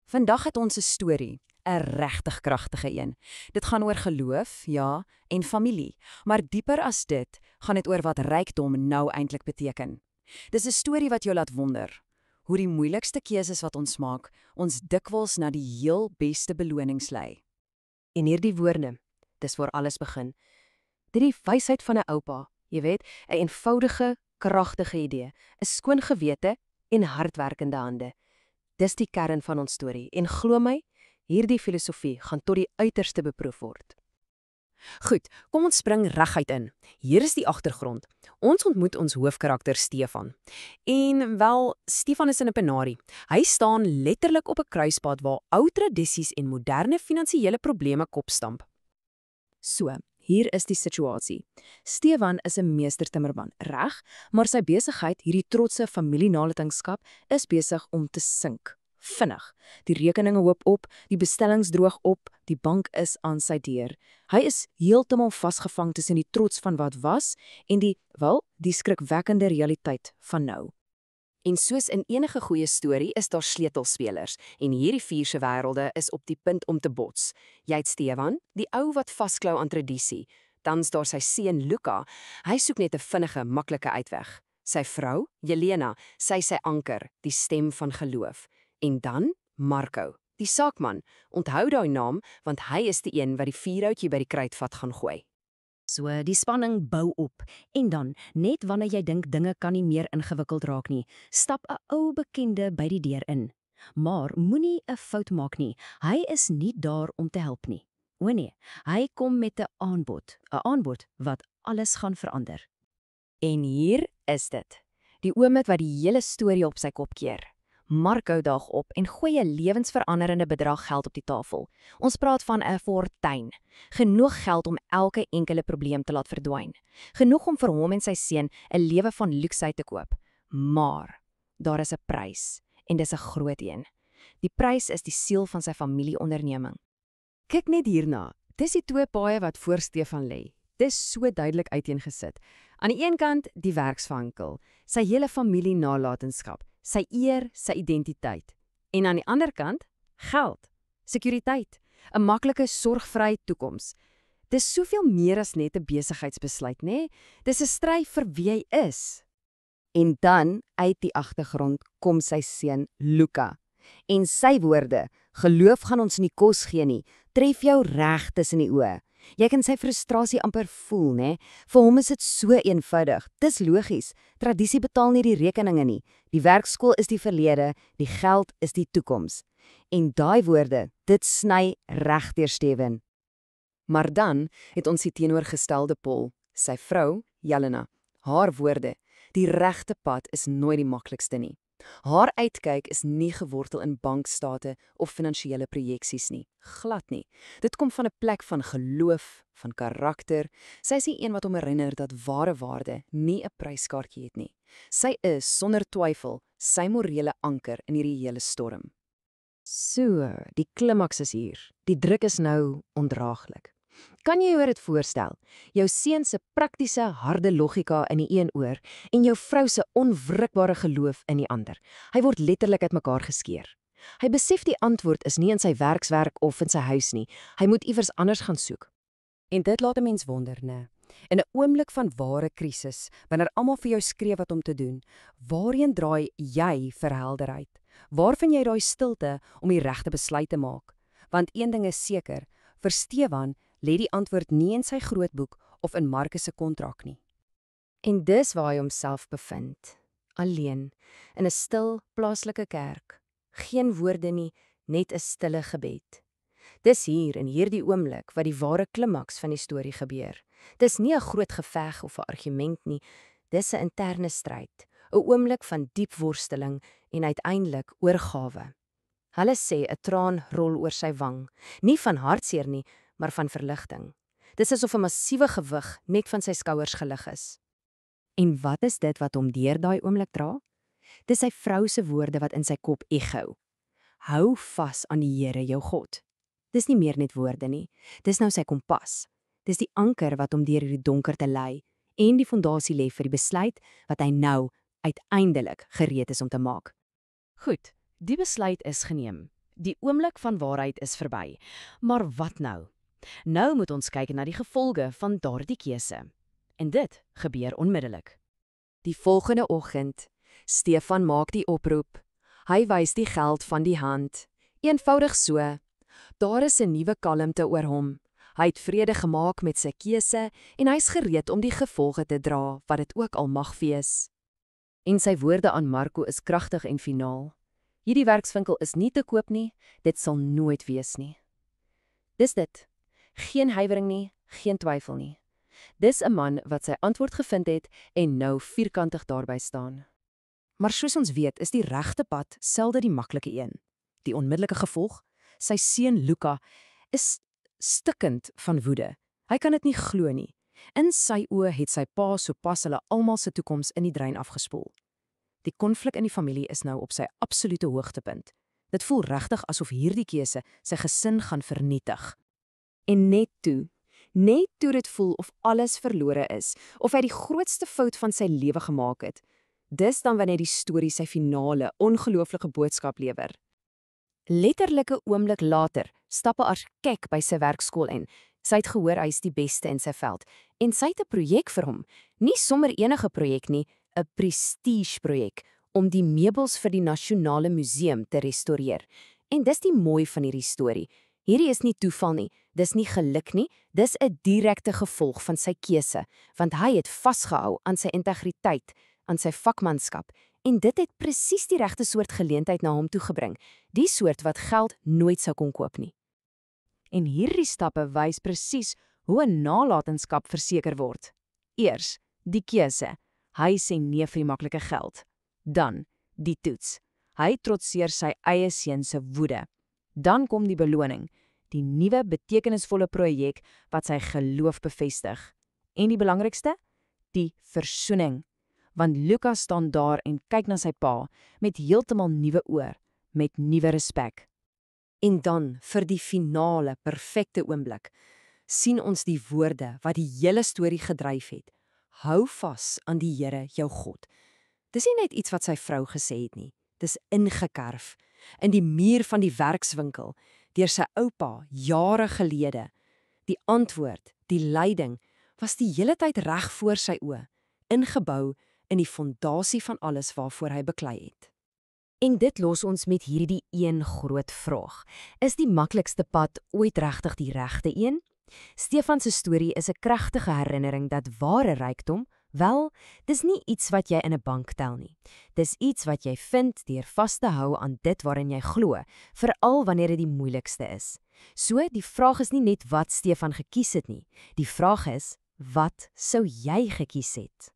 Vandag het ons 'n storie, 'n regtig kragtige een. Dit gaan oor geloof, ja, en familie, maar dieper as dit, gaan dit oor wat rykdom nou eintlik beteken. Dis 'n storie wat jou laat wonder, hoe die moeilikste keuses wat ons maak, ons dikwels na die heel beste belonings lei. En hierdie woorde, dis waar alles begin. Dit die wysheid van 'n oupa, jy weet, 'n eenvoudige, kragtige idee, 'n skoon gewete en hardwerkende hande. Dis die kern van ons storie en glo my, hierdie filosofie gaan tot die uiterste beproef word. Goed, kom ons spring reguit in. Hier is die agtergrond. Ons ontmoet ons hoofkarakter Stefan. En wel, Stefan is in 'n penarie. Hy staan letterlik op 'n kruispunt waar ou tradisies en moderne finansiële probleme kopstamp. So, hier is die situasie. Stefan is 'n meestertimmerman, reg, maar sy besigheid, hierdie trotse familienalatenskap, is besig om te sink. Vinnig. Die rekeninge hoop op, die bestellings droog op, die bank is aan sy deur. Hy is heeltemal vasgevang tussen die trots van wat was en die skrikwekkende realiteit van nou. En soos in enige goeie storie is daar sleutelspelers en hierdie vier se wêrelde is op die punt om te bots. Jy het Stefan, die ou wat vasklou aan tradisie. Dan's daar sy seun Luka. Hy soek net 'n vinnige, maklike uitweg. Sy vrou, Jelena, sy anker, die stem van geloof. En dan Marco, die saakman. Onthou daai naam, want hy is die een wat die vuurhoutjie by die kruitvat gaan gooi. So, die spanning bou op. En dan, net wanneer jy dink dinge kan nie meer ingewikkeld raak nie, stap 'n ou bekende by die deur in. Maar moenie 'n fout maak nie. Hy is nie daar om te help nie. O nee, hy kom met 'n aanbod wat alles gaan verander. En hier is dit. Die oomblik wat die hele storie op sy kop keer. Marco daag op en gooi 'n lewensveranderende bedrag geld op die tafel. Ons praat van 'n fortuin. Genoeg geld om elke enkele probleem te laat verdwyn. Genoeg om vir hom en sy seun 'n lewe van luksheid te koop. Maar daar is 'n prys, en dis 'n groot een. Die prys is die siel van sy familieonderneming. Kyk net hierna. Dis die twee paaie wat voor Stefan lê. Dis so duidelik uiteengesit. Aan die een kant die werksvankel, sy hele familie nalatenskap, sy eer, sy identiteit. En aan die ander kant, geld, sekuriteit, 'n maklike, sorgvrye toekoms. Dis soveel meer as net 'n besigheidsbesluit, nê? Dis 'n stryd vir wie hy is. En dan, uit die agtergrond, kom sy seun Luka. En sy woorde, geloof gaan ons nie kos gee nie, tref jou reg tussen die oë. Jy kan sy frustrasie amper voel, né? Vir hom is dit so eenvoudig. Dis logies. Tradisie betaal nie die rekeninge nie. Die werkskool is die verlede, die geld is die toekoms. En daai woorde, dit sny reg deur Stefan. Maar dan het ons die teenoorgestelde pol, sy vrou, Jelena. Haar woorde, die regte pad is nooit die maklikste nie. Haar uitkyk is nie gewortel in bankstate of finansiële projeksies nie. Glad nie. Dit kom van 'n plek van geloof, van karakter. Sy is die een wat hom herinner dat ware waarde nie 'n pryskaartjie het nie. Sy is, sonder twyfel, sy morele anker in hierdie hele storm. So, die klimaks is hier. Die druk is nou ondraaglik. Kan jy jou dit voorstel? Jou seun se praktiese, harde logika in die een oor en jou vrou se onwrikbare geloof in die ander. Hy word letterlik uitmekaar geskeur. Hy besef die antwoord is nie in sy werkswerk of in sy huis nie. Hy moet iewers anders gaan soek. En dit laat 'n mens wonder, né? In 'n oomblik van ware krisis, wanneer almal vir jou skree wat om te doen, waarheen draai jy vir helderheid? Waar vind jy daai stilte om die regte besluit te maak? Want een ding is seker, vir Stefan lê die antwoord nie in sy grootboek of in Markus se kontrak nie. En dis waar hy homself bevind, alleen, in 'n stil plaaslike kerk. Geen woorde nie, net 'n stille gebed. Dis hier in hierdie oomblik wat die ware klimaks van die storie gebeur. Dis nie 'n groot geveg of 'n argument nie, dis 'n interne stryd, 'n oomblik van diep worsteling en uiteindelik oorgawe. Hulle sê 'n traan rol oor sy wang, nie van hartseer nie, maar van verligting. Dis asof 'n massiewe gewig net van sy skouers gelig is. En wat is dit wat hom deur daai oomblik dra? Dis sy vrou se woorde wat in sy kop echo. Hou vas aan die Here jou God. Dis nie meer net woorde nie, dis nou sy kompas. Dis die anker wat hom deur hierdie donkerte lei en die fondasie lê vir die besluit wat hy nou uiteindelik gereed is om te maak. Goed, die besluit is geneem. Die oomblik van waarheid is verby. Maar wat nou? Nou moet ons kyk na die gevolge van daardie keuse. En dit gebeur onmiddellik. Die volgende oggend, Stefan maak die oproep. Hy wys die geld van die hand. Eenvoudig so. Daar is 'n nuwe kalmte oor hom. Hy het vrede gemaak met sy keuse en hy's gereed om die gevolge te dra, wat dit ook al mag wees. En sy woorde aan Marco is kragtig en finaal. Hierdie werkswinkel is nie te koop nie, dit sal nooit wees nie. Dis dit. Geen huiwering nie, geen twyfel nie. Dis 'n man wat sy antwoord gevind het en nou vierkantig daarby staan. Maar soos ons weet, is die regte pad selde die maklike een. Die onmiddellike gevolg, sy seun Luka, is stikkend van woede. Hy kan dit nie glo nie. In sy oë het sy pa sopas hulle almal se toekoms in die drein afgespoel. Die konflik in die familie is nou op sy absolute hoogtepunt. Dit voel regtig asof hierdie keuse sy gesin gaan vernietig. En net toe dit voel of alles verlore is, of hy die grootste fout van sy lewe gemaak het, dis dan wanneer die storie sy finale, ongelooflike boodskap lewer. Letterlike oomblik later stap 'n argitek by sy werkskool in. Sy het gehoor hy is die beste in sy veld en sy het 'n projek vir hom. Nie sommer enige projek nie, 'n prestige-projek om die meubels vir die Nasionale Museum te restoreer. En dis die mooi van hierdie storie. Hierdie is nie toeval nie, dis nie geluk nie, dis 'n direkte gevolg van sy keuse, want hy het vasgehou aan sy integriteit, aan sy vakmanskap, en dit het presies die regte soort geleentheid na hom toe gebring, die soort wat geld nooit sou kon koop nie. En hierdie stappe wys presies hoe 'n nalatenskap verseker word. Eers, die keuse. Hy sê nee vir die maklike geld. Dan, die toets. Hy trotseer sy eie seun se woede. Dan kom die beloning, die nuwe betekenisvolle projek wat sy geloof bevestig. En die belangrikste? Die versoening. Want Lukas staan daar en kyk na sy pa met heeltemal nuwe oë, met nuwe respek. En dan, vir die finale, perfekte oomblik, sien ons die woorde wat die hele storie gedryf het. Hou vas aan die Here, jou God. Dis nie net iets wat sy vrou gesê het nie. Dis ingekerf in die muur van die werkswinkel, deur sy oupa, jare gelede. Die antwoord, die leiding, was die hele tyd reg voor sy oë, ingebou in die fondasie van alles waarvoor hy beklei het. En dit los ons met hierdie een groot vraag. Is die maklikste pad ooit regtig die regte een? Stefan se storie is 'n kragtige herinnering dat ware rykdom, wel, dis nie iets wat jy in 'n bank tel nie. Dis iets wat jy vind deur vas te hou aan dit waarin jy glo, veral wanneer dit die moeilikste is. So, die vraag is nie net wat Stefan gekies het nie. Die vraag is, wat sou jy gekies het?